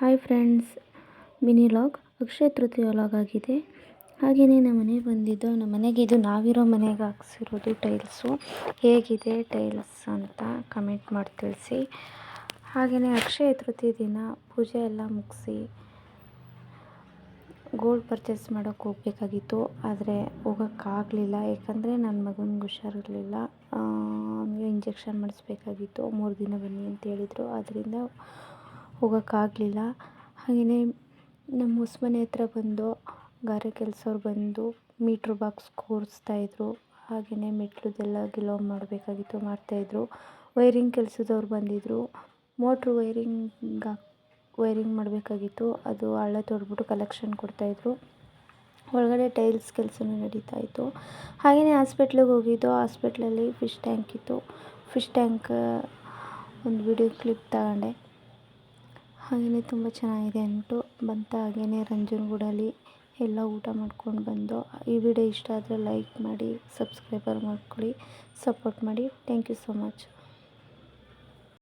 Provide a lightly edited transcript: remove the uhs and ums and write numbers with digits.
Hi friends, mini log Akshaya Tritiya log ಆಗಿದೆ. ಹಾಗೆಯೇ ನಮ್ಮ ಮನೆಗೆ ಬಂದಿದ್ದು, ನಮ್ಮ ಮನೆಗೆ ಇದು ನಾವಿರೋ ಮನೆಗೆ ಹಾಕ್ಸಿರೋದು ಟೈಲ್ಸು. ಹೇಗಿದೆ ಟೈಲ್ಸ್ ಅಂತ ಕಮೆಂಟ್ ಮಾಡಿ ತಿಳಿಸಿ. ಹಾಗೆಯೇ ಅಕ್ಷಯ ತೃತೀಯ ದಿನ ಪೂಜೆ ಎಲ್ಲ ಮುಗಿಸಿ ಗೋಲ್ಡ್ ಪರ್ಚೇಸ್ ಮಾಡೋಕ್ಕೆ ಹೋಗಬೇಕಾಗಿತ್ತು. ಆದರೆ ಹೋಗೋಕ್ಕಾಗಲಿಲ್ಲ, ಯಾಕಂದರೆ ನನ್ನ ಮಗನಿಗೆ ಹುಷಾರಿರಲಿಲ್ಲ. ಅವನಿಗೆ ಇಂಜೆಕ್ಷನ್ ಮಾಡಿಸ್ಬೇಕಾಗಿತ್ತು. 3 ದಿನ ಬನ್ನಿ ಅಂತ ಹೇಳಿದರು, ಆದ್ದರಿಂದ ಹೋಗೋಕ್ಕಾಗಲಿಲ್ಲ. ಹಾಗೆಯೇ ನಮ್ಮ ಹೊಸ ಮನೆ ಹತ್ರ ಬಂದು ಗಾರೆ ಕೆಲಸವ್ರು ಬಂದು ಮೀಟ್ರ್ ಬಾಕ್ಸ್ ಕೂರಿಸ್ತಾಯಿದ್ರು. ಹಾಗೆಯೇ ಮೆಟ್ಲುದೆಲ್ಲ ಗಿಲೋ ಮಾಡಬೇಕಾಗಿತ್ತು, ಮಾಡ್ತಾಯಿದ್ರು. ವೈರಿಂಗ್ ಕೆಲಸದವ್ರು ಬಂದಿದ್ದರು. ಮೋಟ್ರು ವೈರಿಂಗ್ ಮಾಡಬೇಕಾಗಿತ್ತು. ಅದು ಹಳ್ಳ ತೊಡ್ಬಿಟ್ಟು ಕಲೆಕ್ಷನ್ ಕೊಡ್ತಾಯಿದ್ರು. ಒಳಗಡೆ ಟೈಲ್ಸ್ ಕೆಲಸನೂ ನಡೀತಾಯಿತ್ತು. ಹಾಗೆಯೇ ಹಾಸ್ಪಿಟ್ಲಿಗೆ ಹೋಗಿದ್ದು. ಹಾಸ್ಪಿಟ್ಲಲ್ಲಿ ಫಿಶ್ ಟ್ಯಾಂಕ್ ಇತ್ತು. ಫಿಶ್ ಟ್ಯಾಂಕ್ ಒಂದು ವಿಡಿಯೋ ಕ್ಲಿಪ್ ತಗೊಂಡೆ. ಹಾಗೆಯೇ ತುಂಬ ಚೆನ್ನಾಗಿದೆ ಅಂದ್ಬಿಟ್ಟು ಹಾಗೆಯೇ ರಂಜನಗೂಡಲ್ಲಿ ಎಲ್ಲ ಊಟ ಮಾಡ್ಕೊಂಡು ಬಂದು. ಈ ವಿಡಿಯೋ ಇಷ್ಟ ಆದರೆ ಲೈಕ್ ಮಾಡಿ, ಸಬ್ಸ್ಕ್ರೈಬರ್ ಮಾಡ್ಕೊಳ್ಳಿ, ಸಪೋರ್ಟ್ ಮಾಡಿ. Thank you so much.